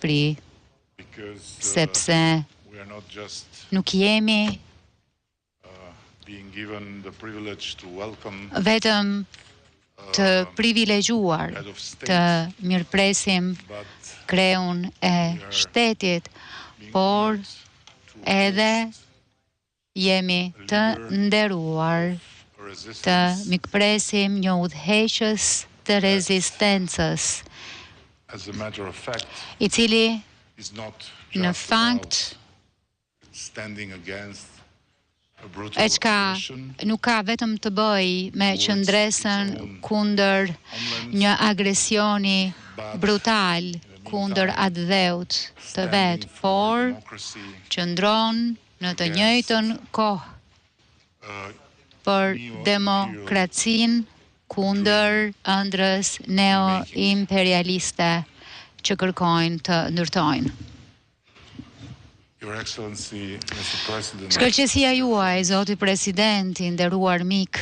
Shqipëri, sepse nuk jemi vetëm të privilegjuar të mirëpresim kreun e shtetit, por edhe jemi të nderuar të mikpresim një udhëheqës të rezistencës, i cili në fakt e çka nuk ka vetëm të bëj me qëndresën kundër një agresioni brutal kundër atë dheut të vet, por qëndron në të njëjtën kohë për demokracinë kundër ëndrrës neo-imperialiste që kërkojnë të ndërtojnë. Shkëlqësia juaj, zoti presidenti, nderuar mik,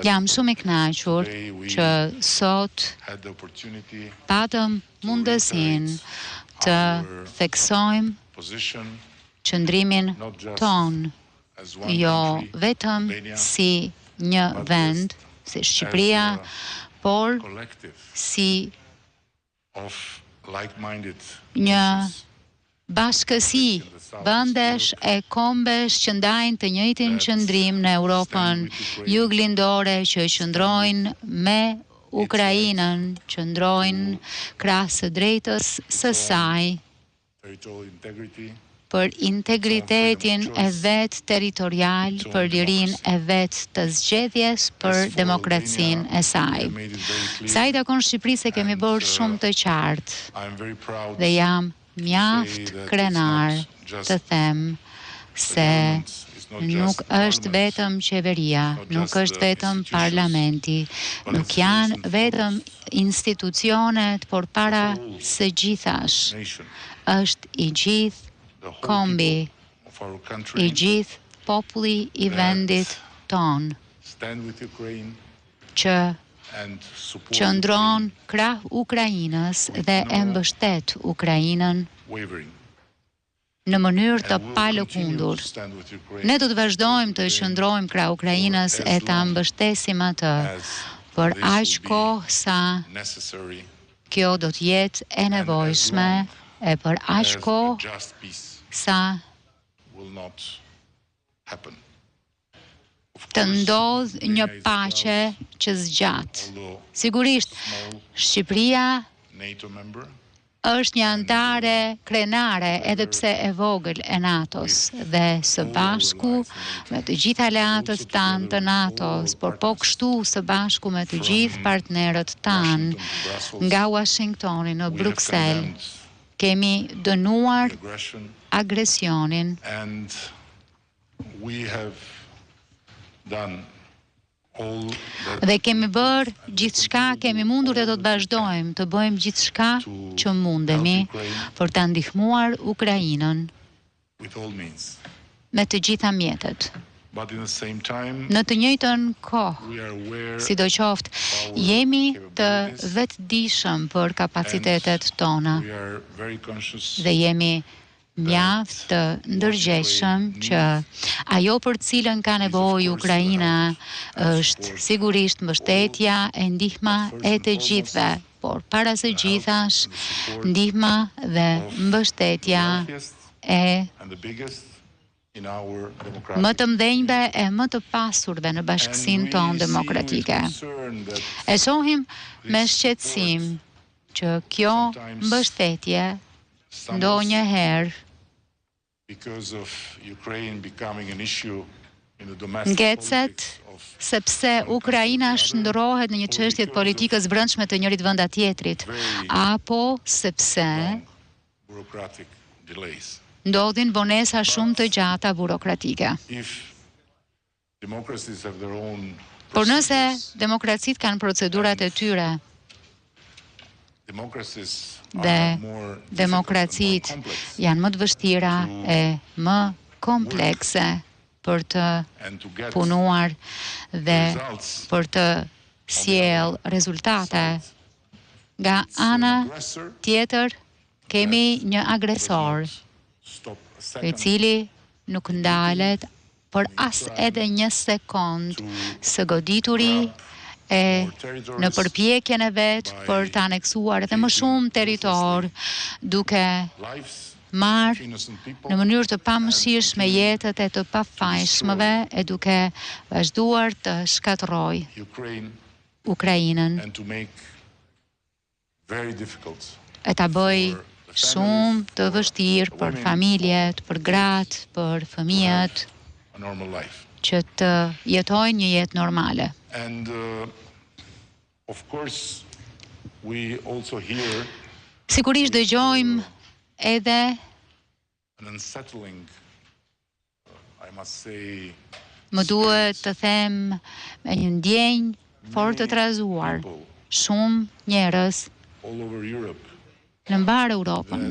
jam shumë i kënaqur që sot patëm mundësinë të theksojmë qëndrimin ton, jo vetëm si një vend, si Shqipëria, por si një bashkësi vendesh e kombesh që ndajnë të njëjtin qëndrim në Europën juglindore, që qëndrojnë me Ukrainën, qëndrojnë krah së drejtës së saj për integritetin e vet territorial, për lirinë e vet të zgjedhjes, për demokracinë e saj. Sa i takon Shqipërisë, kemi bërë shumë të qartë dhe jam mjaft krenar të them se nuk është vetëm qeveria, nuk është vetëm parlamenti, nuk janë vetëm institucionet, por para së gjithash është i gjithë kombi, i gjithë populli i vendit ton, që qëndron krah Ukrainës dhe e mbështet Ukrainën në mënyrë të palëkundur. Ne do të vazhdojmë të qëndrojmë krah Ukrainës e ta mbështesim atë për aq kohë sa kjo do të jetë e nevojshme e për aq kohë sa të ndodh një paqe që zgjat. Sigurisht, Shqipëria është një antare krenare edhe pse e vogël e NATO-s dhe së bashku me të gjithë aleatët tanë të NATO-s, por po kështu së bashku me të gjithë partnerët tanë nga Washingtoni në Bruxelles, kemi dënuar agresionin dhe kemi bërë gjithçka, kemi mundur dhe do të vazhdojmë të bëjmë gjithçka që mundemi për ta ndihmuar Ukrainën me të gjitha mjetet. Në të njëjtën kohë, sidoqoftë, jemi të vetëdijshëm për kapacitetet tona dhe jemi mjaft të ndërgjegjshëm që ajo për cilën ka nevojë Ukraina është sigurisht mbështetja e ndihma e të gjithëve, por para së gjithash ndihma dhe mbështetja e më të mdhenjve e më të pasurve në bashkësinë tonë demokratike. E shohim me shqetësim që kjo mbështetje ndonjëherë ngecet sepse Ukraina shndërrohet në një çështje të politikës brendshme të njërit venda tjetrit, apo sepse ndodhin vonesa shumë të gjata burokratike. Por nëse demokracitë kanë procedurat e tyre dhe demokracitë janë më të vështira e më komplekse për të punuar dhe për të sjell rezultate. Nga ana tjetër kemi një agresor i cili nuk ndalet për as edhe një sekond së godituri e në përpjekjen e vet për të aneksuar edhe më shumë territor, duke marrë në mënyrë të pamëshirshme jetët e të pafajshmëve e duke vazhduar të shkatërrojë Ukrainën e ta bëj shumë të vështirë për familjet, për gratë, për fëmijët që të jetojnë një jetë normale. Sigurisht dëgjojmë edhe më duhet të them me një ndjenjë fort të trazuar, shumë njerëz në mbar Europën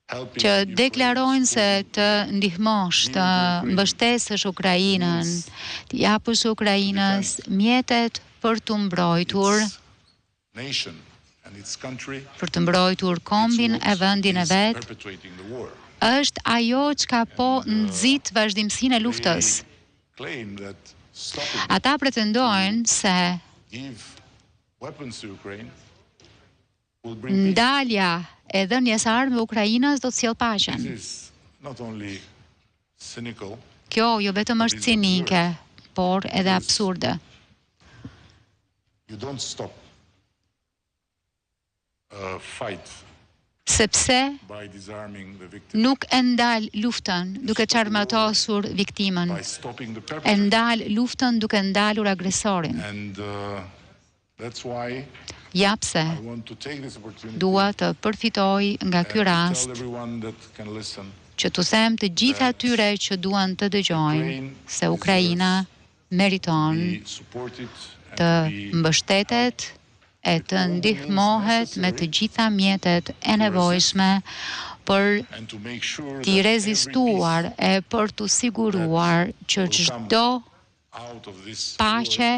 që deklarojnë se të ndihmosh, të mbështesësh Ukrainën, të japësh Ukrainës mjetet për të mbrojtur kombin e vendin e vet, është ajo çka po nxit vazhdimsinë e luftës. Ata pretendojnë se ndalja e dhënies armëve Ukrainës do të sjellë paqen. Kjo jo vetëm është cinike, por edhe absurde. Sepse nuk e ndal luftën duke çarmatosur viktimën, e ndal luftën duke ndalur agresorin. Japse, dua të përfitoj nga ky rast që të them të gjithë atyre që duan të dëgjojnë se Ukraina meriton të mbështetet e të ndihmohet me të gjitha mjetet e nevojshme për t'i rezistuar e për t'u siguruar që çdo paqe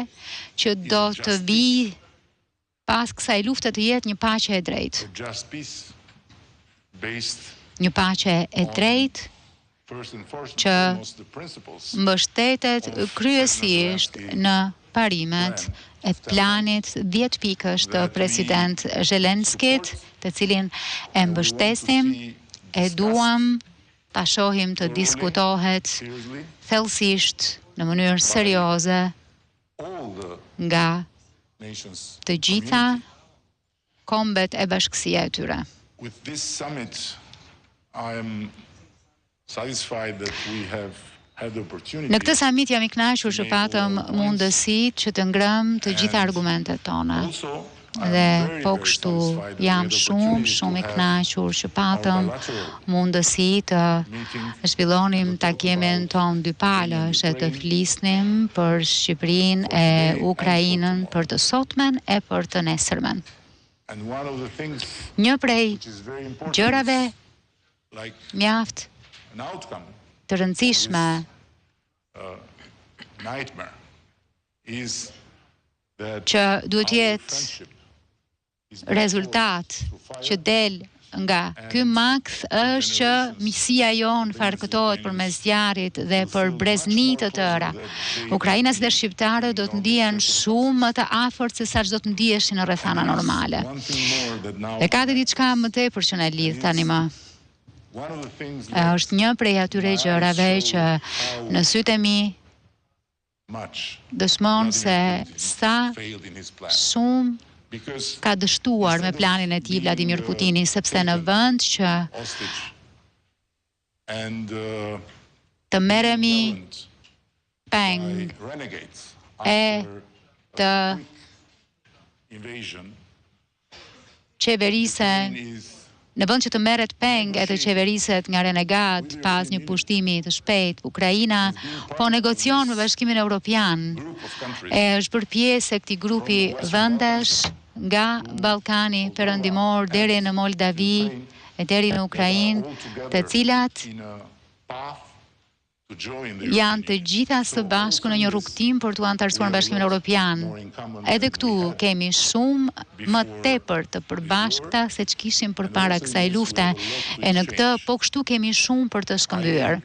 që do të vijë pas kësaj lufte të jetë një paqe e drejtë. Një paqe e drejtë që mbështetet kryesisht në parimet e planit 10 pikësh të president Zelenskit, të cilin e mbështesim, e duam ta shohim të diskutohet thellësisht në mënyrë serioze nga të gjitha kombet e bashkësia e tyre. Në këtë summit jam i kënaqur që patëm mundësitë që të ngrëm të gjitha argumentet tona. Dhe po kështu jam shumë i kënaqur që patëm mundësi të zhvillonim takimin ton dypalësh e të flisnim për Shqipërinë e Ukrainën, për të sotmen e për të nesërmen. Një prej gjërave mjaft të rëndësishme që duhet jetë rezultat që del nga ky maks është që miqësia jonë farkëtohet përmes zjarrit dhe për brezni të tëra. Ukrainës dhe shqiptarët do të ndihen shumë më të afërt se sa çdo të ndiheshin në rrethana normale. Dhe ka diçka më tepër që na lidh tani më. Është një prej atyre gjërave që në sytë e mi dëshmon se sa shumë ka dështuar me planin e tij Vladimir Putini, sepse në vend që të merremi peng e të qeverisen, në vend që të merret peng e të qeveriset nga renegat pas një pushtimi të shpejtë, Ukraina po negocion me Bashkimin Evropian e është bërë pjesë e këtij grupi vendesh nga Ballkani Perëndimor deri në Moldavi e deri në Ukrainë, të cilat janë të gjitha së bashku në një rrugtim për t'u anëtarësuar në Bashkimin Evropian. Edhe këtu kemi shumë më tepër të përbashkëta se ç'kishim përpara kësaj lufte, e në këtë po kështu kemi shumë për të shkëmbyer.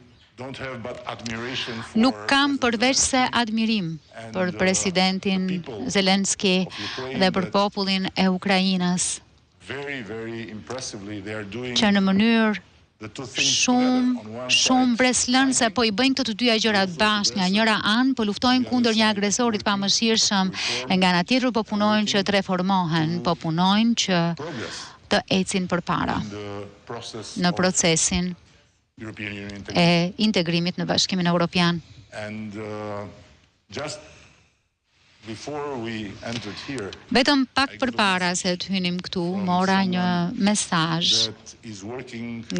Nuk kam përveç se admirim për presidentin Zelensky dhe për popullin e Ukrainës, që në mënyrë shumë breslënëse po i bëjnë këto të dyja gjërat bashkë. Nga njëra anë po luftojnë kundër një agresorit pamëshirshëm, e nga ana tjetër po punojnë që të reformohen, po punojnë që të ecin përpara në procesin e integrimit në Bashkimin Evropian. Vetëm pak përpara se të hynim këtu, mora një mesazh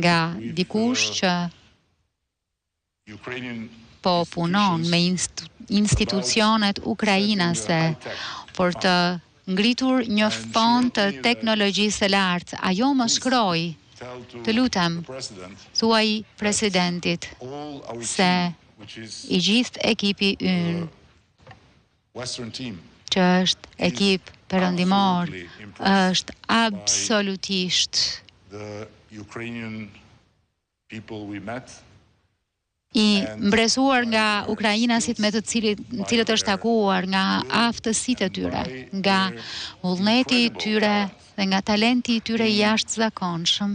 nga dikush që po punon me institucionet ukrainase për të ngritur një fond të teknologjisë së lartë. Ajo më shkroi, të lutem, thuaj presidentit se i gjithë ekipi ynë, që është ekip perëndimor, është absolutisht i mbresuar nga ukrainasit me të cilët është takuar, nga aftësitë e tyre, nga vullneti i tyre dhe nga talenti i tyre i jashtëzakonshëm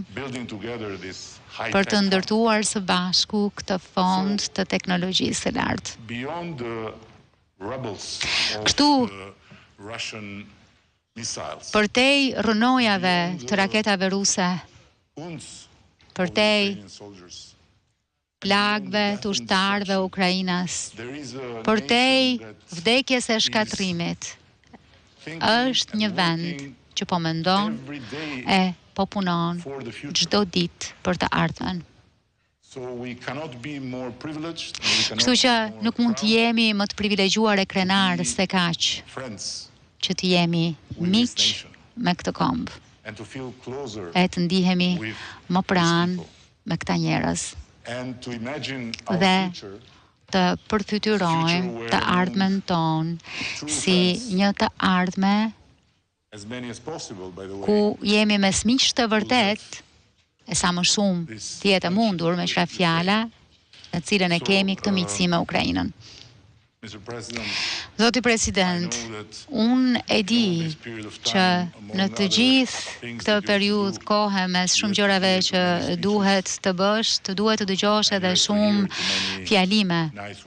për të ndërtuar së bashku këtë fond të teknologjisë së lartë. Kështu, përtej rënojave të raketave ruse, përtej plagëve të ushtarëve Ukrainas, përtej vdekjes së shkatrimit, është një vend që po mendon e po punon çdo ditë për të ardhmen. Kështu që nuk mund të jemi më të privilegjuar e krenar se kaq, që të jemi miq me këtë kombë, e të ndihemi më pranë me këta njerëz, dhe të përfytyrojmë të ardhmen tonë si një të ardhme ku jemi mes miqsh të vërtet, e sa më shumë të jetë e mundur me qëra fjala në cilën e kemi këtë miqësi me Ukrainën. Zoti President, unë e di që në të gjithë këtë periudhë kohë mes shumë gjërave që duhet të bësh, të duhet të dëgjosh edhe shumë fjalime,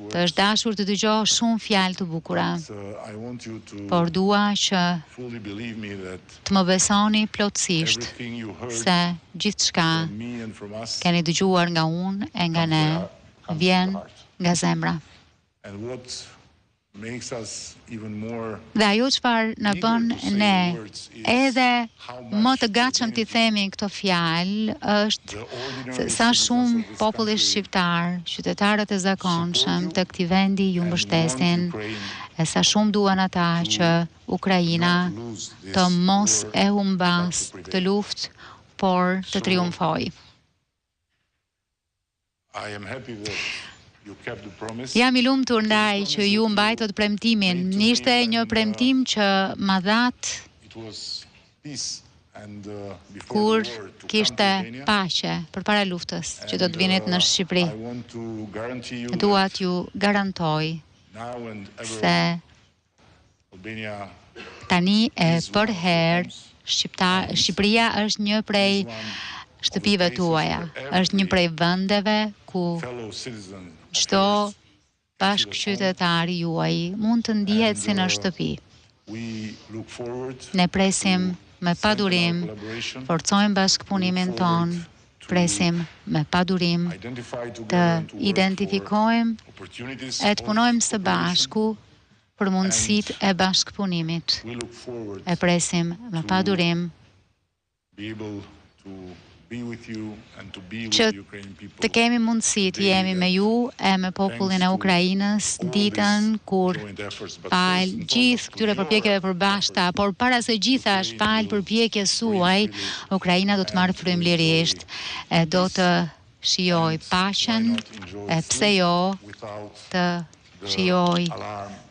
të është dashur të dëgjosh shumë fjalë të bukura. Por dua që të më besoni plotësisht se gjithçka keni dëgjuar nga unë e nga ne vjen nga zemra. Dhe ajo çfarë na bën ne edhe më të gatshëm t'i themi këto fjalë është se sa shumë populli shqiptar, qytetarët e zakonshëm të këtij vendi ju mbështesin, e sa shumë duan ata që Ukraina të mos e humbas këtë luftë, por të triumfojë. Jam i lumtur ndaj që ju mbajtët premtimin. Ishte një premtim që ma dhat kur kishte paqe përpara luftës që do të vinit në Shqipëri. Dua t'ju garantoj se tani e përherë Shqipëria është një prej shtëpive tuaja, është një prej vendeve ku çdo bashkëqytetari juaj mund të ndihet si në shtëpi. Ne presim me padurim, forcojmë bashkëpunimin ton, presim me padurim të identifikojmë e të punojmë së bashku për mundësitë e bashkëpunimit. E presim me padurim që të kemi mundësi të jemi me ju e me popullin e Ukrainës ditën kur pal gjithë këtyre përpjekjeve përbashkëta, por para se gjithash pal përpjekjes suaj, Ukraina do të marrë frymëlirisht e do të shijoj paqen, e pse jo të shijoj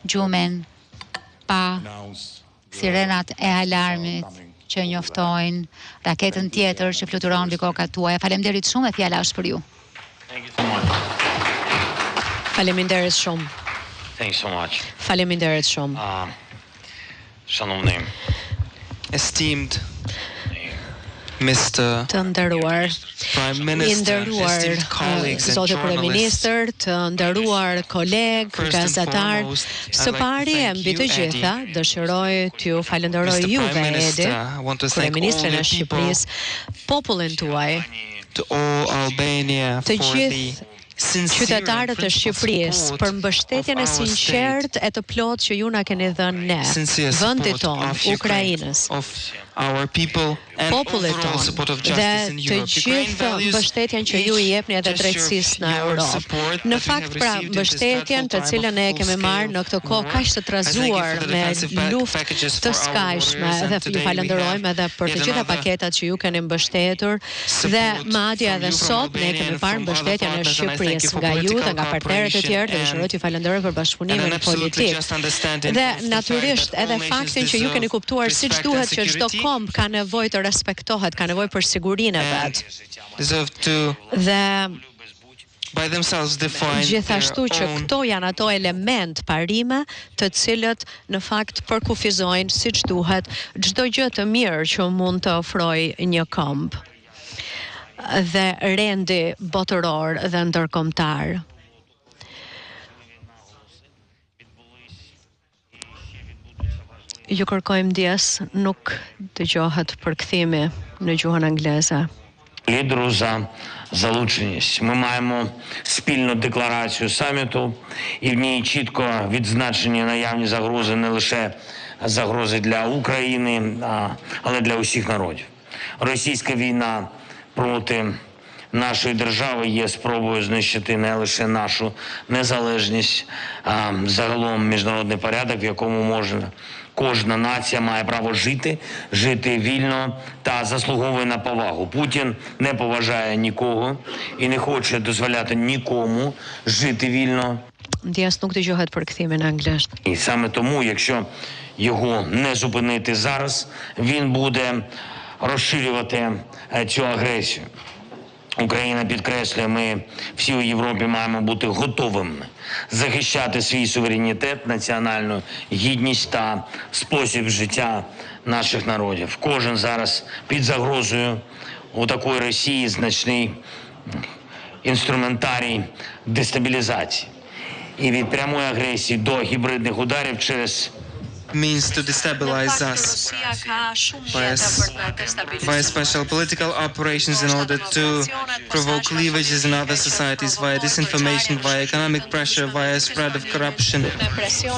gjumin pa sirenat e alarmit që njoftojnë raketën tjetër që fluturon mbi kokat tuaja. Faleminderit shumë, e fjala është për ju. Faleminderit shumë. Thanks so much. Faleminderit shumë. Шановний Esteemed Mr. Të nderuar, Prime i Minister, nderuar esteemed colleagues and zotë journalists, kryeministër, të nderuar kolegë, First and gazetar, foremost, së I'd like to pari e thank mbi you, të gjitha, Eddie. dëshiroj t'ju falenderoj Mr. juve, Prime Minister, Edi, I want to thank kryeministrin all e the people, Shqipërisë, popullin tuaj, to all Albania të for gjithë the sincere qytetarët e and Shqipërisë principled për support mbështetjen e of our sinqert e të plotë që ju na keni dhënë ne, sincere vendit support tonë, of Ukraine, Ukrainës, of our people and popullit overall tonë support of dhe justice in të Europe. Ukraine gjithë values mbështetjen që ju i jepni edhe each drejtësisë në gesture of your Europë. support Në that we fakt, have pra, received in this mbështetjen të dreadful time cilën of e kemi marrë në këtë kohë full-scale kaq të war. trazuar I thank you for the me defensive luftë packages të for our skajshme warriors, and dhe ju today we falenderojmë have edhe për të yet gjitha another paketat që ju keni mbështetur dhe support madje from edhe you, from sot ne Albania kemi and parë from mbështetjen e other partners, and I thank you Shqipërisë for nga ju dhe political nga partnerët e tjerë dhe cooperation dëshiroj t'ju falenderoj për and an bashkëpunimin absolutely politik. just understanding Dhe of the fact natyrisht that all edhe nations faktin që ju keni deserve kuptuar siç respect duhet and që çdo security, komb ka nevojë të respektohet, ka nevojë për sigurinë e vet. deserve to Dhe by themselves define gjithashtu që their own këto janë ato element parime të cilët në fakt përkufizojnë siç duhet çdo gjë të mirë që mund të ofrojë një komb dhe rendi botëror dhe ndërkombëtar. Ju kërkojmë ndjes, nuk dëgjohet përkthimi në gjuhën angleze. лідеру за залученість. Ми маємо спільну декларацію саміту, і в ній чітко відзначені наявні загрози не лише загрози для України, але для усіх народів. Російська війна проти нашої держави є спробою знищити не лише нашу незалежність, а загалом міжнародний порядок, в якому кожна нація має право жити вільно та заслуговує на повагу. Путін не поважає нікого і не хоче дозволяти нікому жити вільно. Ndjes nuk dëgjohet përkthimi në anglisht. І саме тому, якщо його не зупинити зараз, він буде розширювати цю агресію. Україна підкреслює, ми всі у Європі маємо бути готовими захищати свій суверенітет, національну гідність та спосіб життя наших народів. Кожен зараз під загрозою у такої Росії значний інструментарій дестабілізації. І від прямої агресії до гібридних ударів через means to destabilize us via special political operations in order to provoke cleavages in other societies, via disinformation, via economic pressure, via spread of corruption,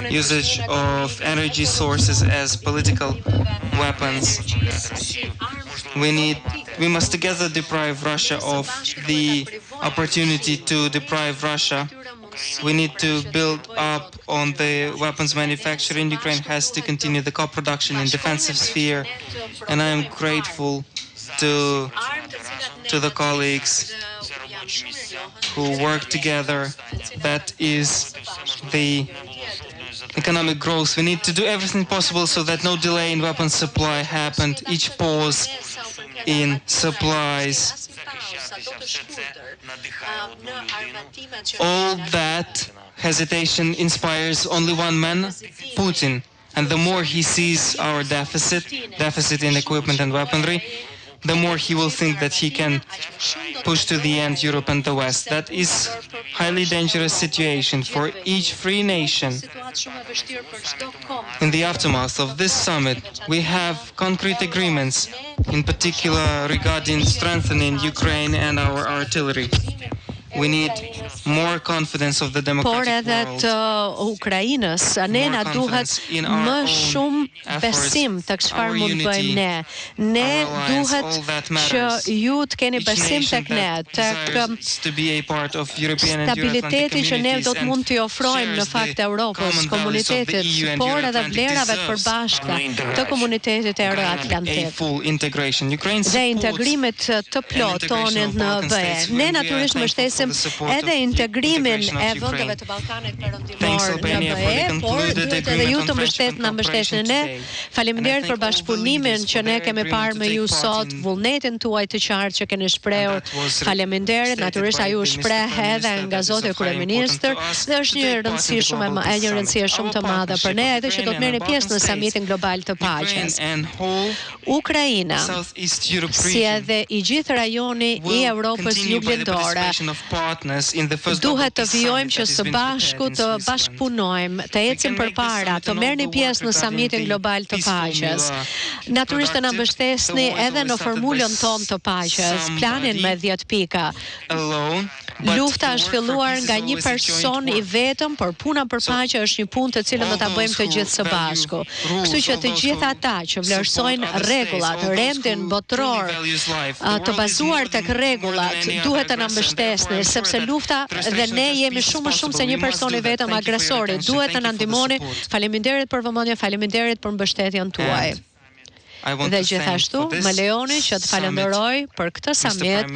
usage of energy sources as political weapons. We must together deprive Russia of the opportunity to deprive Russia. We need to build up on the weapons manufacturing. Ukraine has to continue the co-production in defensive sphere, and I am grateful to the colleagues who work together. That is the economic growth. We need to do everything possible so that no delay in weapons supply happened. Each pause in supplies, all that hesitation inspires only one man, Putin. And the more he sees our deficit in equipment and weaponry, the more he will think that he can push to the end Europe and the West. That is highly dangerous situation for each free nation. In the aftermath of this summit, we have concrete agreements, in particular regarding strengthening Ukraine and our artillery. We need more confidence of the Por democratic edhe world. të Ukrainës, ne na duhet më shumë besim të çfarë mund të bëjmë ne. Ne duhet që ju të keni besim tek ne, tek stabiliteti që ne do të mund t'i ofrojmë në fakt Europës, komunitetit, por edhe vlerave të përbashkëta të komunitetit euroatlantik dhe integrimit të plotonit në BE. Ne natyrisht mbështesim edhe integrimin e vendeve të Ballkanit Perëndimor në BE, por duhet edhe ju të mbështetni ne. Faleminderit për bashkëpunimin që ne kemi parë me ju sot, vullnetin tuaj të qartë që keni shprehur. Faleminderit, natyrisht ajo shpreh edhe nga Zoti Kryeministër dhe është një rëndësi shumë të madhe për ne, edhe që do të merrni pjesë në samitin global të paqes. Ukraina, si edhe i gjithë rajoni i Europës juglindore, duhet të vijojmë që së bashku të bashkëpunojmë, të ecim përpara, të merrni pjesë në samitin global të paqes. Natyrisht të na mbështesni edhe në formulën tonë të paqes, planin me 10 pika. Lufta është filluar nga një person i vetëm, por puna për paqe është një punë të cilën do ta bëjmë të gjithë së bashku. Kështu që të gjithë ata që vlerësojnë rregullat, rendin botror, të bazuar tek rregullat, duhet të na mbështesni, sepse lufta dhe ne jemi shumë më shumë se një person i vetëm agresori. Duhet të na ndihmoni. Faleminderit për vëmendjen, faleminderit për mbështetjen tuaj. Dhe gjithashtu, më lejoni që të falenderoj për këtë samit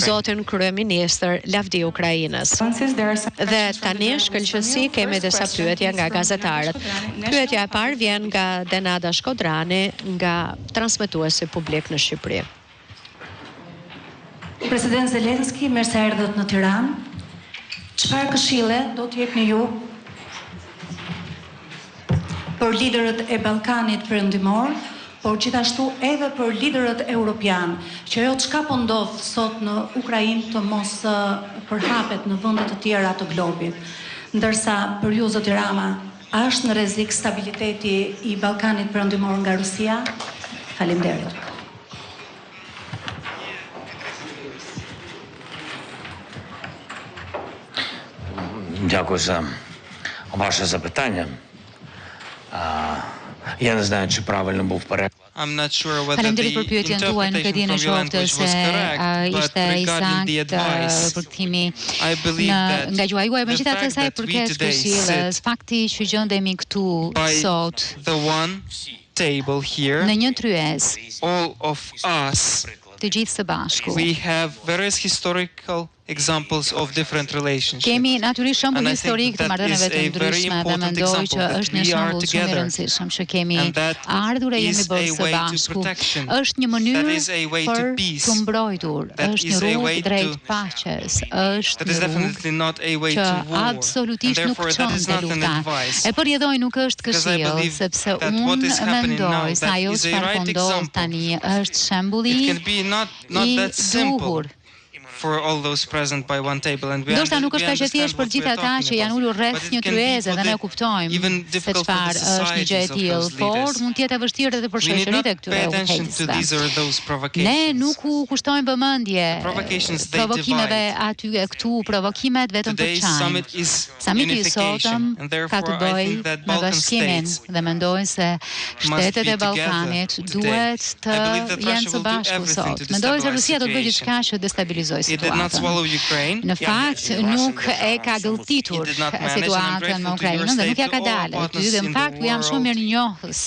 Zotin Kryeministër, lavdi Ukrainës. Dhe tani shkëlqësi kemi disa pyetje nga gazetarët. Pyetja e parë vjen nga Denada Shkodrani, nga transmetuesi publik në Shqipëri. President Zelensky, mirë se erdhët në Tiranë. Çfarë këshille do të jepni ju për liderët e Ballkanit Perëndimor, por gjithashtu edhe për liderët europian, që ajo çka po ndodh sot në Ukrainë të mos përhapet në vende të tjera të globit. Ndërsa për ju, zoti Rama, a është në rrezik stabiliteti i Ballkanit Perëndimor nga Rusia? Faleminderit. Дякую за ваше запитання. Я не знаю, чи правильно був переклад. Faleminderit për pyetjen tuaj, nuk e di në qoftë se ishte i saktë përkthimi nga gjuha juaj, megjithatë sa i përket këshillës, fakti që gjendemi këtu sot në një tryez, të gjithë së bashku. Examples of different relationships. Kemi natyrisht shembull historik të marrëdhënieve të ndryshme dhe mendoj që është një shembull shumë i rëndësishëm që kemi ardhur e jemi bërë së bashku. Është një mënyrë për të mbrojtur, është një rrugë drejt paqes, është një rrugë që absolutisht nuk çon te lufta. E përjedhoj nuk është këshill, sepse unë mendoj se ajo çfarë po ndodh tani është shembulli i duhur. For all those present by one table, and we ndoshta nuk është kaq e thjeshtë për gjithë ata që janë ulur rreth një tryeze dhe ne kuptojmë se çfarë është një gjë e tillë, por mund të jetë e vështirë edhe për shoqëritë e këtyre udhëheqësve. Ne nuk u kushtojmë vëmendje provokimeve aty e këtu, provokimet vetëm për çajin. Samiti i sotëm ka të bëjë me bashkimin dhe mendoj se shtetet e Ballkanit duhet të jenë së bashku sot. Mendoj se Rusia do të bëjë diçka që destabilizojë. Në fakt nuk e ka gëlltitur situatën në Ukrainën dhe nuk ja ka dalë. Dhe në fakt u jam shumë mirënjohës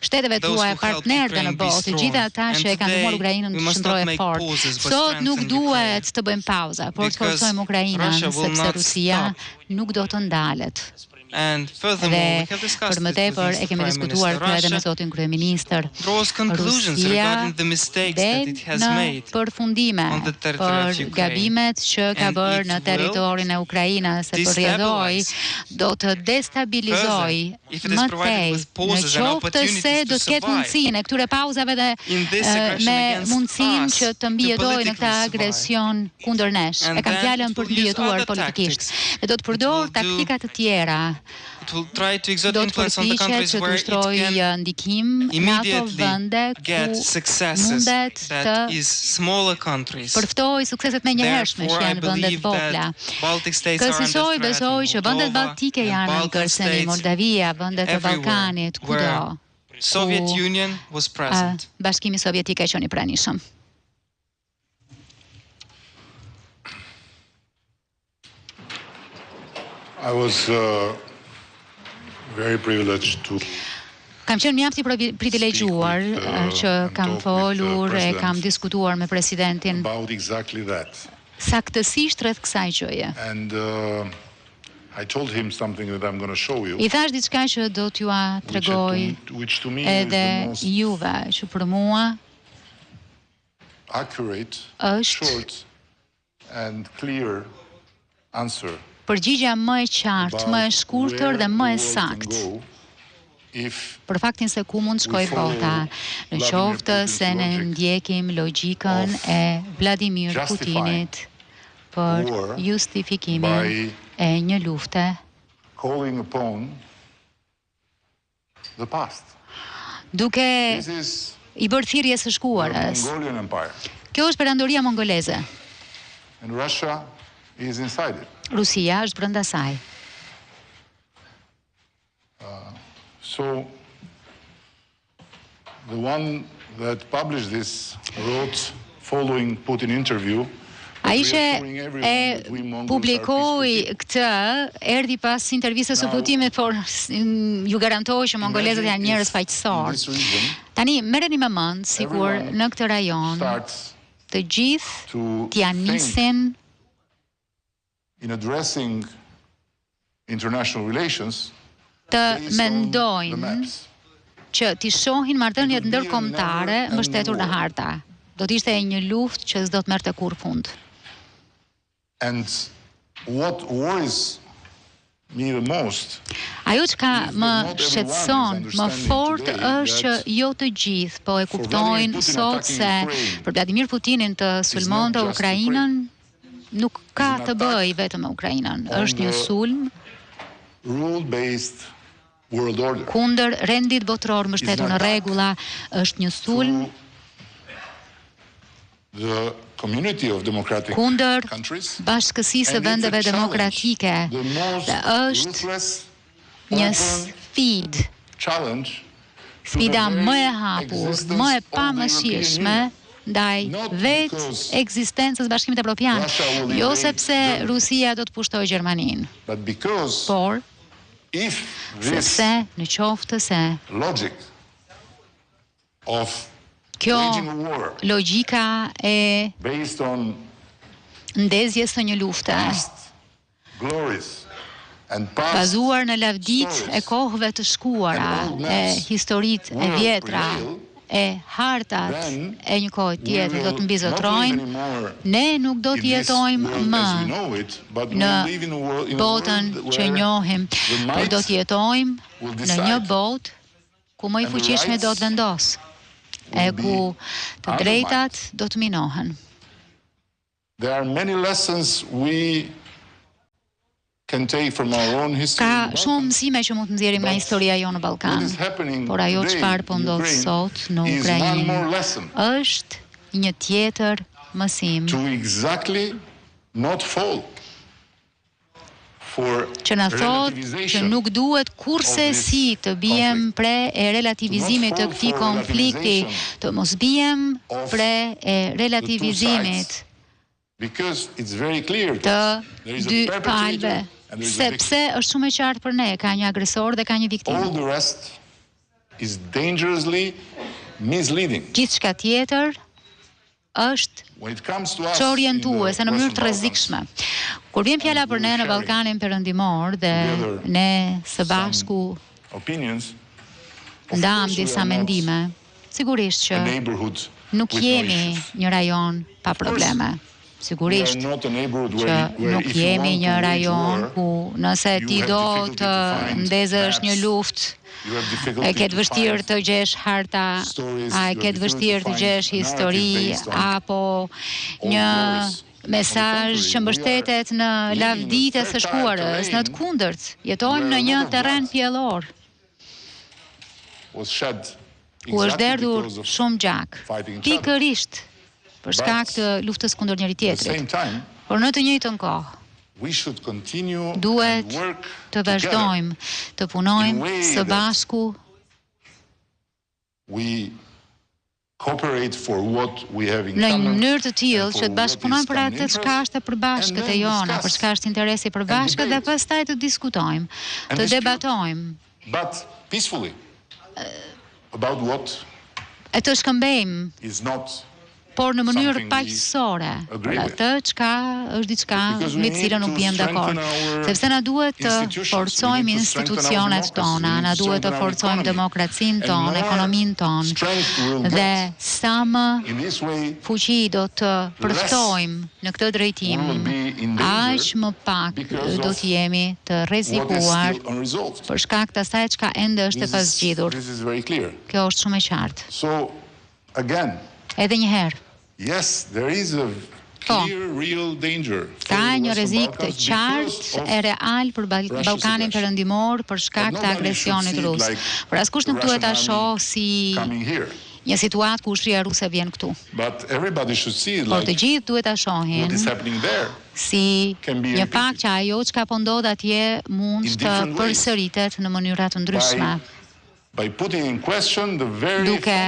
shteteve tuaja partnerëve në botë, gjithë ata që e kanë ndihmuar Ukrainën të shndrohet fort. Sot nuk duhet të bëjmë pauza, por të forcojmë Ukrainën sepse Rusia nuk do të ndalet. Dhe për më tepër e kemi diskutuar këtë edhe me zotin kryeministër. Rusia del në përfundime për gabimet që ka bërë në territorin e Ukrainës, se përrjedhoi do të destabilizoj më tej, në qoftë se do të ketë mundësinë e këtyre pauzave dhe me mundësinë që të mbijetojë në këtë agresion kundër nesh. E kam fjalën për të mbijetuar politikisht. Dhe do të përdor taktika të tjera It will try to exert do të influence on the përpiqet countries që të where it ushtrojë can ndikim në ato immediately vende get ku successes mundet that të is smaller countries. përftoj sukseset më njëhershme që Therefore, I janë vendet believe vogla. that Baltic states are under Kësaj threat, besoj që vendet Moldova baltike and janë në Balkan kërcënim, states Moldavia, vendet e everywhere Ballkanit, kudo. where Soviet Union was present. Bashkimi Sovjetik ka qenë i pranishëm. I was very privileged to Kam qenë mjaft i privilegjuar që kam folur e kam diskutuar me presidentin about exactly that. saktësisht rreth kësaj gjëje. And I told him something that I'm going to show you, I thash diçka që do t'ju tregoj which to me is edhe the most juve, që për mua accurate, është short, and clear answer përgjigja më e qartë, më e shkurtër dhe më e saktë për faktin se ku mund shkoj bota, në qoftë se ne ndjekim logjikën e Vladimir Putinit për justifikimin e një lufte calling upon the past. Duke This is i bërë thirrjes së the shkuarës. Mongolian Empire, Kjo është perandoria mongoleze. and Russia is inside it. Rusia është brenda saj. So the one that published this wrote following Putin interview. Ai që e publikoi këtë, erdhi pas intervistës së Putinit, por ju garantoj që mongolezët janë njerëz faqësor. Tani merreni me mend sikur në këtë rajon të gjithë t'ia nisin In addressing international relations, të based on the mendojnë maps. që t'i shohin marrëdhëniet ndërkombëtare mbështetur në harta. Do t'ishte një luftë që s'do të merrte kurrë fund. And what worries me the most Ajo që ka më shqetëson më fort është që jo të gjithë po e kuptojnë sot se për Vladimir Putinin të sulmonte Ukrainën nuk ka të bëjë vetëm me Ukrainën. Është një sulm rule-based world order. kundër rendit botror mbështetur në rregulla, është një sulm The community of democratic kundër countries, bashkësisë së and it's a vendeve challenge. demokratike. The most Dhe është ruthless, një open sfidë, challenge to sfida the më e very hapur, existence më e of the pamëshirshme European Union. ndaj Not vetë because ekzistencës Bashkimit Evropian, Russia will jo invade sepse Germany. Rusia do të pushtojë Gjermaninë, But because por if this sepse në qoftë se logic of kjo waging a war logjika e based on ndezjes së një lufte past glories and past bazuar në lavdit e kohëve të shkuara, e historitë e vjetra, e hartat e një kohë tjetër do të mbizotrojnë, ne nuk do të jetojmë më në botën që njohim, por do të jetojmë në një botë ku më i fuqishmi do të vendosë, e ku të drejtat do të minohen. There are many lessons we can take from our own history. Ka shumë mësime që mund të nxjerrim nga historia jonë në Ballkan, por ajo çfarë po ndodh sot në Ukrainë është një tjetër mësim to exactly not fall for që na thotë që nuk duhet kurse si të bijem pre e relativizimit të këtij konflikti, të mos bijem pre e relativizimit because it's very clear të that there is dy a palëve, perpetrator and there is a victim. sepse është shumë e qartë për ne, ka një agresor dhe ka një All viktimë. the rest is dangerously misleading. Gjithçka tjetër është When it comes to us që in orientuese the në mënyrë Western të rrezikshme. Kur vjen fjala për ne në sharing Ballkanin Perëndimor dhe ne së bashku opinions, of ndam course we disa are not mendime, sigurisht a që neighborhood nuk with no jemi issues. një rajon pa probleme. We Sigurisht are not a neighborhood që where nuk if you jemi want to një wage rajon war, ku nëse you ti have do difficulty të to find ndezësh një maps, luftë, you have difficulty e ke të to vështirë find të gjesh harta, stories, a e you ke have të difficulty vështirë to të find gjesh narrative histori, based on apo old një glories. mesazh që mbështetet në lavditë së shkuarës, në të kundërt, jetojmë në një terren pjellor ku është derdhur shumë gjak, pikërisht për shkak të luftës kundër njëri tjetrit. Por në të njëjtën kohë, duhet të vazhdojmë të punojmë së bashku në një mënyrë të tillë që të bashkëpunojmë për atë çka është e përbashkët e jona, për çka është interesi i përbashkët dhe pastaj të diskutojmë, të debatojmë. E të shkëmbejmë, por në mënyrë paqësore, për atë çka është diçka me të cilën nuk jemi dakord. Sepse na duhet të forcojmë institucionet tona, na duhet të forcojmë demokracinë tonë, ekonominë tonë, dhe sa më fuqi do të përftojmë në këtë drejtim, aq më pak do të jemi të rrezikuar për shkak të asaj çka ende është e pazgjidhur. Kjo është shumë e qartë. Edhe një herë. Ka një rrezik të qartë e real për Ballkanin Perëndimor për shkak të agresionit rus. Por askush nuk duhet ta shohë si një situatë ku ushtria ruse vjen këtu. Por të gjithë duhet ta shohin si një fakt që ajo çka po ndodh atje mund të përsëritet në mënyra të ndryshme. Duke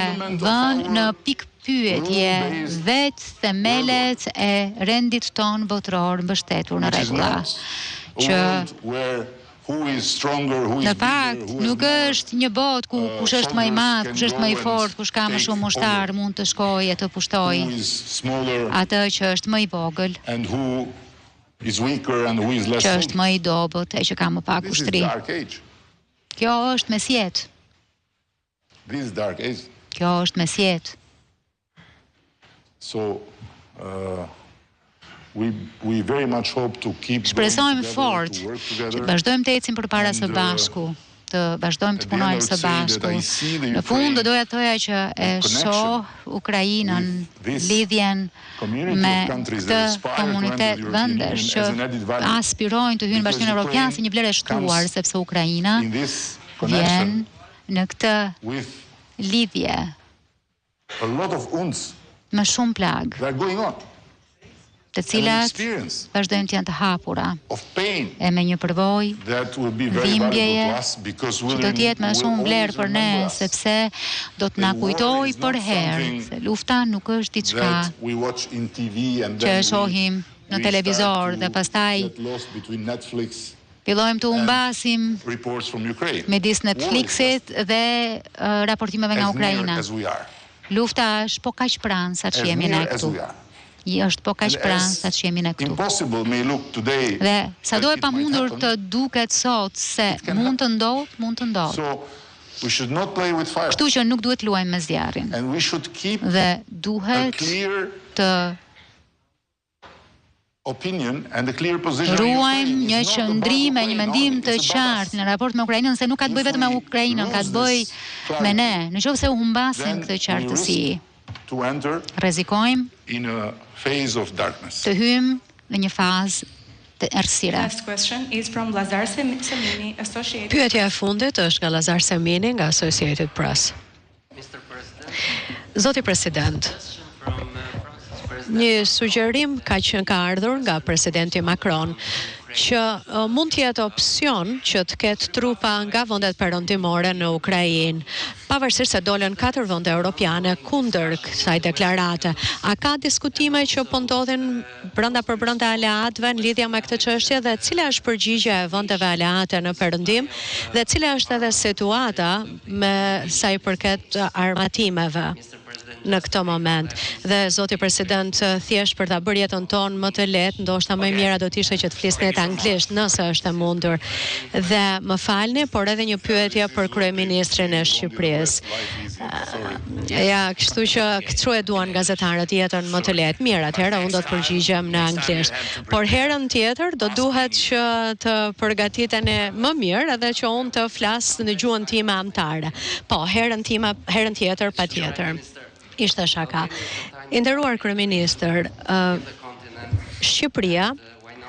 vënë në pikë pyetje vetë themelet e rendit ton botror mbështetur në rregulla, që në fakt nuk është një botë ku kush është më i madh, kush është më i fortë, kush ka më shumë ushtar mund të shkojë e të pushtojë atë që është më i vogël, që është më i dobët e që ka më pak ushtri. Kjo është mesjet. Kjo është mesjet. Shpresojmë fort që të vazhdojmë të ecim përpara së bashku, të vazhdojmë të punojmë së bashku. Në fund doja të thoja që e shoh Ukrainën, lidhjen me këtë komunitet vendesh që aspirojnë të hyjnë në Bashkimin Evropian si një vlerë e shtuar, sepse Ukraina vjen në këtë lidhje me shumë plagë, të cilat vazhdojnë të janë të hapura, e me një përvojë dhimbjeje që do të jetë më shumë vlerë për ne, sepse do të na kujtojë për herë se lufta nuk është diçka që e shohim në televizor dhe pastaj fillojmë të humbasim midis Netflixit dhe raportimeve nga Ukraina. Lufta është po kaq pranë sa që jemi ne këtu. Është po kaq pranë sa që jemi ne këtu. Dhe sado e pamundur të duket sot se mund të ndodh. Kështu që nuk duhet luajmë me zjarrin. Dhe duhet të ruajmë një qëndrim e një mendim të qartë në raport me Ukrainën, se nuk ka të bëjë vetëm me Ukrainën, ka të bëjë me ne. Nëse u humbasim këtë qartësi, rrezikojmë të hyjmë në një fazë të errësire. Pyetja e fundit është nga Lazar Semini nga Associated Press. Zoti President, një sugjerim ka ardhur nga Presidenti Macron që mund të jetë opsion që të ketë trupa nga vendet perëndimore në Ukrainë, pavarësisht se dolën 4 vende europiane kundër kësaj deklarate. A ka diskutime që po ndodhin brenda aleatëve në lidhje me këtë çështje dhe cila është përgjigjja e vendeve aleate në perëndim dhe cila është edhe situata me sa i përket armatimeve në këtë moment. Dhe zoti president, thjesht për ta bërë jetën tonë më të lehtë, ndoshta më mirë do të ishte që të flisni anglisht nëse është e mundur. Dhe më falni, por edhe një pyetje për kryeministrin e Shqipërisë. Ja, kështu që këtu e duan gazetarët jetën më të lehtë. Mirë, atëherë unë do të përgjigjem në anglisht. Por herën tjetër do duhet që të përgatiteni më mirë edhe që unë të flas në gjuhën time amtare. Po, herën tjetër patjetër. Ishte shaka. I nderuar kryeministër, Shqipëria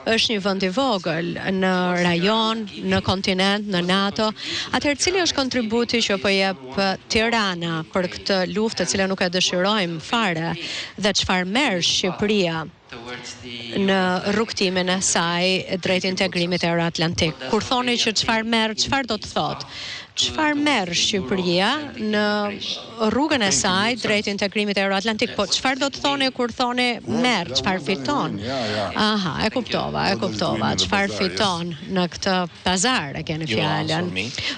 është një vend I vogël në rajon, në kontinent, në NATO. Atëherë cili është kontributi që po jep Tirana për këtë luftë të cilën nuk e dëshirojmë fare dhe çfarë merr Shqipëria në rrugtimin e saj drejt integrimit euroatlantik? Kur thoni që çfarë merr, çfarë do të thotë? Çfarë merr Shqipëria në rrugën e saj drejt integrimit euroatlantik? Po çfarë do të thoni kur thoni merr, çfarë fiton? Aha, e kuptova. Çfarë fiton në këtë pazar, e keni fjalën.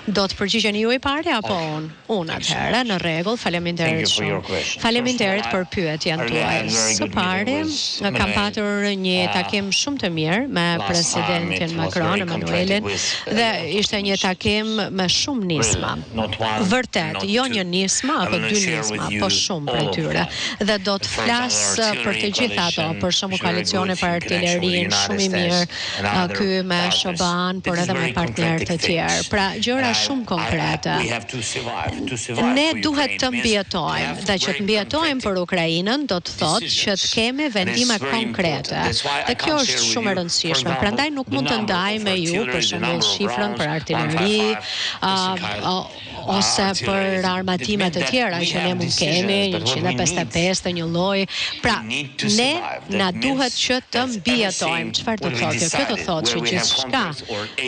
Do të përgjigjeni ju I pari apo unë? Unë atëherë, në rregull, faleminderit shumë. Faleminderit për pyetjen tuaj. Së pari, kam patur një takim shumë të mirë me presidentin Macron, Emmanuelin, dhe ishte një takim me shumë nisma. Vërtet, jo një nisma apo dy nisma, po shumë për tyre. Dhe do të flas për të gjitha ato, për shembull koalicione për artillerin, shumë I mirë, ky me Shoban, por edhe me partnerë të tjerë. Pra, gjëra shumë konkrete. Ne duhet të mbijetojmë, dhe që të mbijetojmë për Ukrainën do të thotë që të kemi vendime konkrete. Dhe kjo është shumë e rëndësishme. Prandaj nuk mund të ndaj me ju për shembull shifrën për artilleri, ose për armatime të tjera që ne mund kemi, 155 të një lloj. Pra, ne na duhet që të mbijetojmë. Çfarë do thotë? Kjo do thotë që gjithçka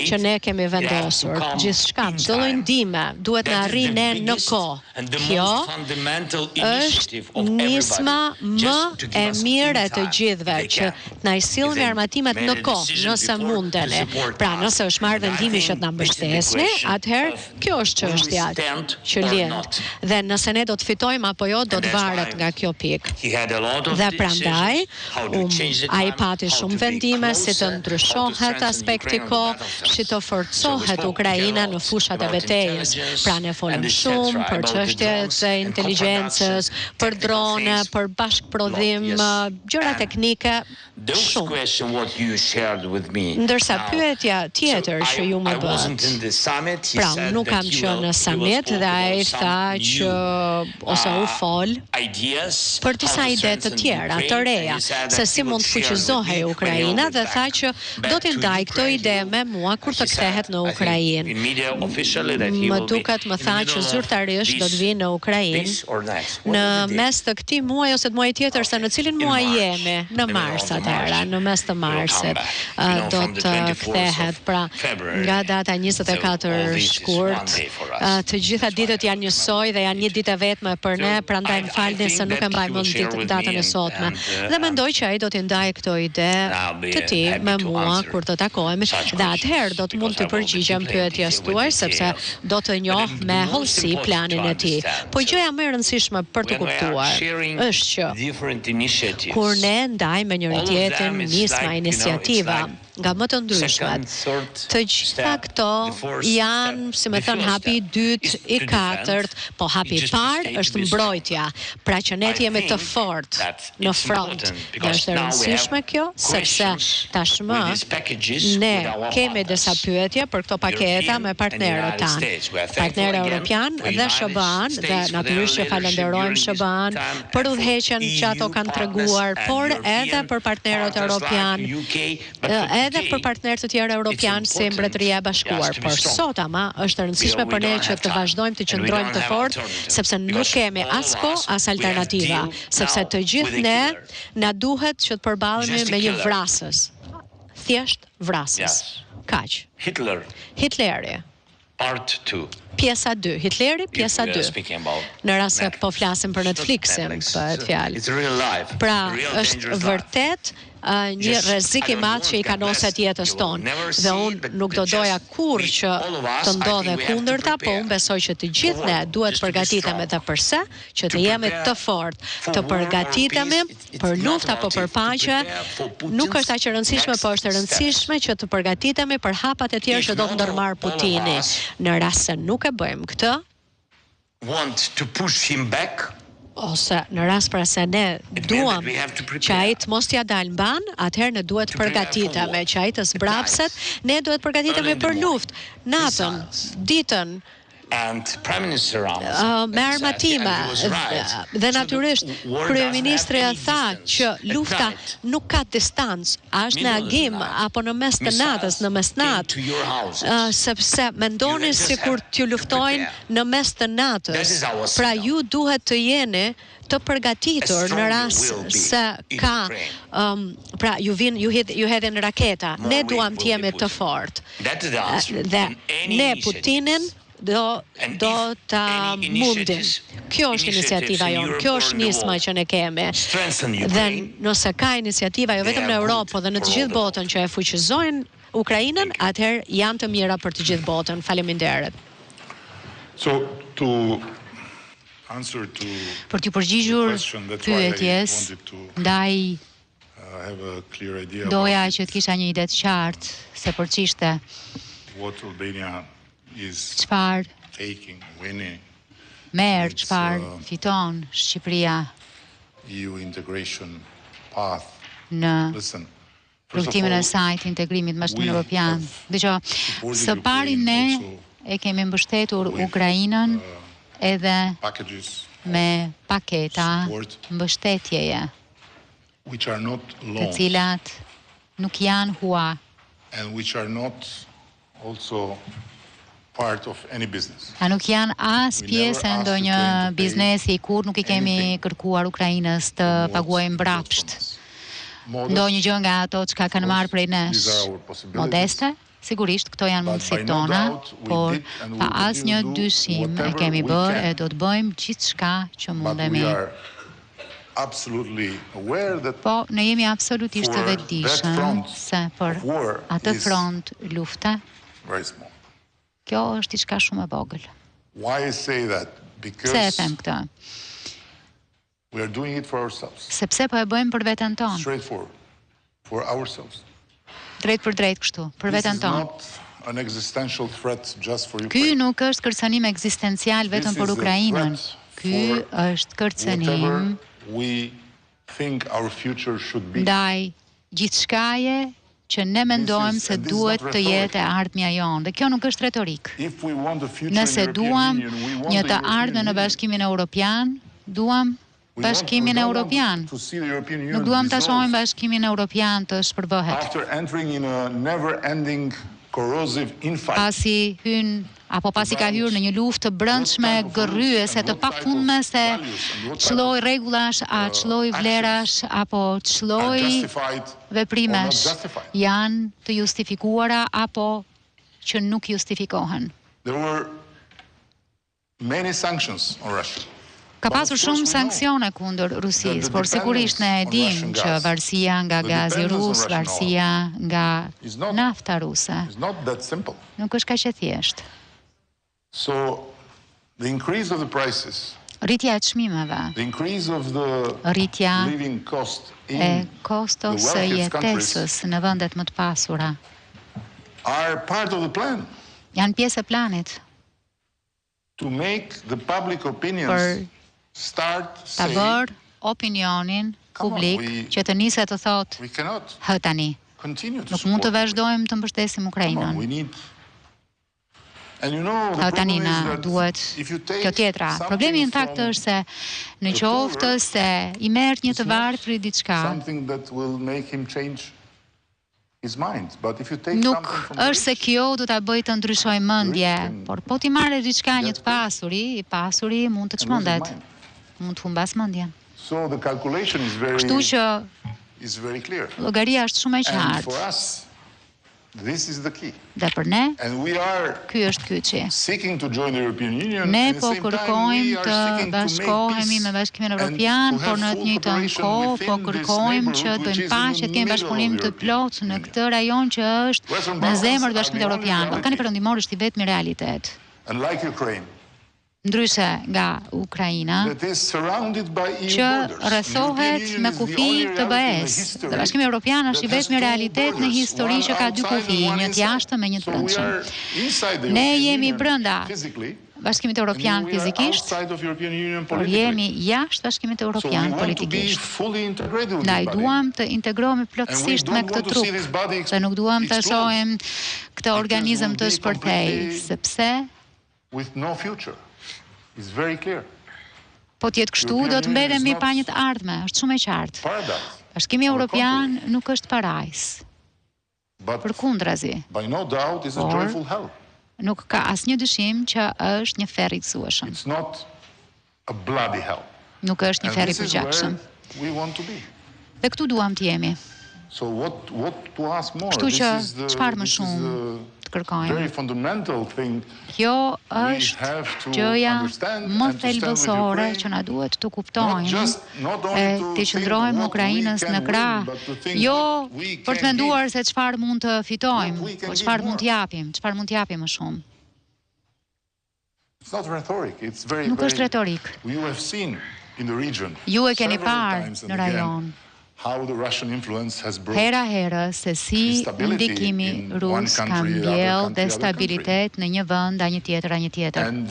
që ne kemi vendosur, gjithçka, çdo lloj ndihme duhet na arrijë ne në kohë. Kjo është nisma më e mirë e të gjithëve, që na I sillni armatimet në kohë, nëse mundeni. Pra, nëse është marrë vendimi që të na mbështesni, atëherë kjo është çështja që lind. Dhe nëse ne do të fitojmë apo jo, do të varet nga kjo pikë. Dhe prandaj, ai pati shumë vendime si të ndryshohet aspekti kohë, si të forcohet Ukraina në fushat e betejës. Pra ne folëm shumë për çështjet e inteligjencës, për drone, për bashkëprodhim, gjëra teknike shumë. Ndërsa pyetja tjetër që ju më bët, pra nuk kam qenë në summit dhe ai tha që ose u fol për disa ide të tjera, të reja, se si mund të fuqizohej Ukraina, dhe tha që do të ndaj këto ide me mua kur të kthehet në Ukrainë. Më duket më tha që zyrtarisht do të vinë në Ukrainë në mes të këtij muaji ose të muajit tjetër, se në cilin muaj jemi? Në mars atëherë, në mes të marsit do të kthehet. Pra, nga data 24 shkurt, të gjitha ditët janë njësoj dhe janë një ditë vetme për ne, prandaj më falni se nuk e mbaj mend datën e sotme. Dhe mendoj që ai do të ndajë këto ide të tij me mua kur të takohemi, dhe atëherë do të mund të përgjigjem pyetjes tuaj, sepse do të njoh me hollësi planin e tij. Po gjëja më e rëndësishme për të kuptuar është që kur ne ndajmë me njëri tjetrin nisma, iniciativa nga më të ndryshmet, të gjitha këto janë, si me thënë, hapi I dytë, I katërt, po hapi I parë është mbrojtja, pra që ne të jemi të fortë në front. Dhe është e rëndësishme kjo, sepse tashmë ne kemi disa pyetje për këto paketa me partnerët tanë. Partnerë europian dhe SBA-n, dhe natyrisht që falenderojmë SBA-n për udhëheqjen që ato kanë treguar, por edhe për partnerët europian, edhe për partnerë të tjerë europianë si Mbretëria e Bashkuar. Por sot ama është e rëndësishme për ne që të vazhdojmë të qëndrojmë të fortë, sepse nuk kemi as kohë as alternativa, sepse të gjithë ne na duhet që të përballemi me një vrasës. Thjesht vrasës. Kaq. Hitleri. Pjesa 2. Hitleri, pjesa 2. Në rast se po flasim për Netflixin, bëhet fjalë. Pra, është vërtet një rrezik I madh që I kanoset jetës tonë. Dhe unë nuk do doja kurrë që të ndodhe kundërta, po unë besoj që të gjithë ne duhet përgatitemi të përse, që të jemi të fortë, të përgatitemi për luftë apo për paqe. Nuk është aq e rëndësishme, po është e rëndësishme që të përgatitemi për hapat e tjerë që do të ndërmarr Putini. Në rast se nuk e bëjmë këtë, ose në rast pra se ne duam që ai të mos t'ja dalë mban, atëherë ne duhet përgatitemi që ai të zbrapset, ne duhet përgatitemi për luftë. Natën, ditën, And Presidenti Rama me armatime dhe natyrisht kryeministri tha që lufta nuk ka distancë, është në agim apo në mes të natës, në mesnatë, sepse mendoni sikur t'ju luftojnë në mes të natës. Pra ju duhet të jeni të përgatitur në rast se ka pra ju hedhin raketa. Ne duam të jemi të fortë. Dhe ne Putinin do ta mundim. Kjo është iniciativa jonë, kjo është nisma që ne kemi. Dhe nëse ka iniciativa jo vetëm në Europë, por dhe në të gjithë botën që e fuqizojnë Ukrainën, atëherë janë të mira për të gjithë botën. Faleminderit. Për t'ju përgjigjur pyetjes, ndaj doja që të kisha një ide të qartë se për ç'ishte çfarë merr, çfarë fiton Shqipëria në rrugtimin e saj të integrimit me Bashkimin Evropian. Dgjoj, së pari ne e kemi mbështetur Ukrainën edhe me paketa mbështetjeje, të cilat nuk janë hua. A nuk janë as pjesë e ndonjë biznesi, kur nuk i kemi kërkuar Ukrainës të paguajë mbrapsht ndonjë gjë nga ato çka kanë marrë prej nesh. Modeste, sigurisht këto janë mundësitë tona, por pa asnjë dyshim e kemi bërë e do të bëjmë gjithçka që mundemi. Po, ne jemi absolutisht të vetëdijshëm se për atë front lufte kjo është diçka shumë e vogël. Pse e them këtë? Sepse po e bëjmë për veten tonë. Drejt për drejt kështu, për veten tonë. Ky nuk është kërcënim ekzistencial vetëm për Ukrainën. Ky është kërcënim ndaj gjithçkaje që ne mendojmë se duhet të jetë e ardhmja jonë. Dhe kjo nuk është retorik. Nëse duam një të ardhme në Bashkimin Evropian, duam Bashkimin Evropian. Nuk duam të shohim Bashkimin Evropian të shpërbëhet. Pasi ka hyrë në një luftë të brendshme gërryese të pafundme se çlloj rregullash, a çlloj vlerash apo çlloj veprimesh janë të justifikuara apo që nuk justifikohen. Ka pasur shumë sanksione kundër Rusisë, por sigurisht ne e dimë që varësia nga gazi rus, varësia nga nafta ruse nuk është kaq e thjeshtë. Rritja e çmimeve, rritja e kostos së jetesës në vendet më të pasura janë pjesë e planit për ta bërë opinionin publik që të nisë të thotë hë tani. Nuk mund të vazhdojmë të mbështesim Ukrainën. Tani na duhet kjo tjetra. Problemi në fakt është se në qoftë se i merr një të varfër për diçka, nuk është se kjo do ta bëjë të ndryshojë mendje, por po ti marrë diçka një të pasuri, i pasuri mund të çmendet. Mund të humbas mendjen. Kështu që llogaria është shumë e qartë. Dhe për ne, ky është kyçi. Ne po kërkojmë të bashkohemi me Bashkimin Evropian, por në të njëjtën kohë po kërkojmë që të bëjmë paqe, të kemi bashkëpunim të plotë në këtë rajon që është në zemër të Bashkimit Evropian. Ballkani Perëndimor është i vetmi realitet. Ndryshe nga Ukraina, që rrethohet me kufi të BE-s. Dhe Bashkimi Evropian është i vetmi realitet në histori që ka dy kufi, një të jashtëm e një të brendshëm. Ne jemi brenda Bashkimit Evropian fizikisht, por jemi jashtë Bashkimit Evropian politikisht. Ndaj duam të integrohemi plotësisht me këtë trup, dhe nuk duam të shohim këtë organizëm të shpërthej, sepse with no future. It's very clear. Po t'jetë kështu, do të mbetemi pa një të ardhme, është shumë e qartë. Paradise. Bashkimi Evropian nuk është parajs, përkundrazi. By no doubt is a joyful hell. Nuk ka asnjë dyshim që është një ferr i gëzueshëm. It's not a bloody hell. Nuk është një ferr i përgjithshëm. We want to be. Dhe këtu duam të jemi. So what to ask more? Kështu që çfarë më shumë të kërkojmë? Very fundamental thing. Kjo është gjëja më thelbësore që na duhet të kuptojmë. E të qëndrojmë Ukrainës në krah, jo për të menduar se çfarë mund të fitojmë, por çfarë mund të japim më shumë. It's not rhetoric, it's very Nuk është retorik. You have seen in the region. Ju e keni parë në rajon. How the Russian influence has brought Hera herë se si ndikimi rus ka mbjellë destabilitet në një vend a një tjetër. And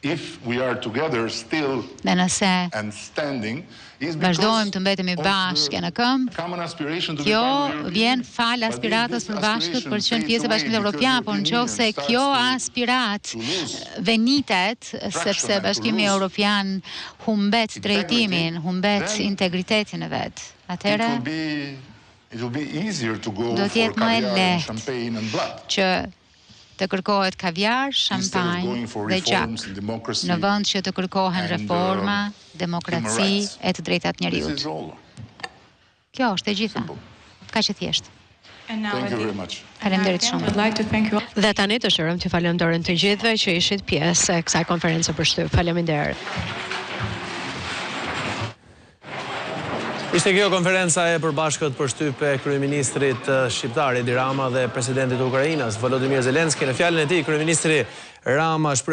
if we are together still Dhe nëse and standing, vazhdojmë të mbetemi bashkë në këmbë, kjo vjen fal aspiratës përbashkët për të qenë pjesë e Bashkimit Evropian, por nëse kjo aspirat venitet, sepse Bashkimi Evropian humbet drejtimin, humbet integritetin e vet, atëherë do të jetë më e lehtë që të kërkohet kaviar, shampanjë dhe gjak, në vend që të kërkohen reforma, demokraci e të drejtat njerëzit. Kjo është e gjitha. Kaq e thjeshtë. Faleminderit shumë. Dhe tani dëshirojmë t'ju falenderojmë të gjithëve që ishit pjesë e kësaj konferencë për shtyp. Faleminderit. Ishte kjo konferenca e përbashkët për shtyp e Kryeministrit shqiptar Edi Rama dhe Presidentit të Ukrainës, Volodymyr Zelensky. Në fjalën e tij, Kryeministri Rama shpreh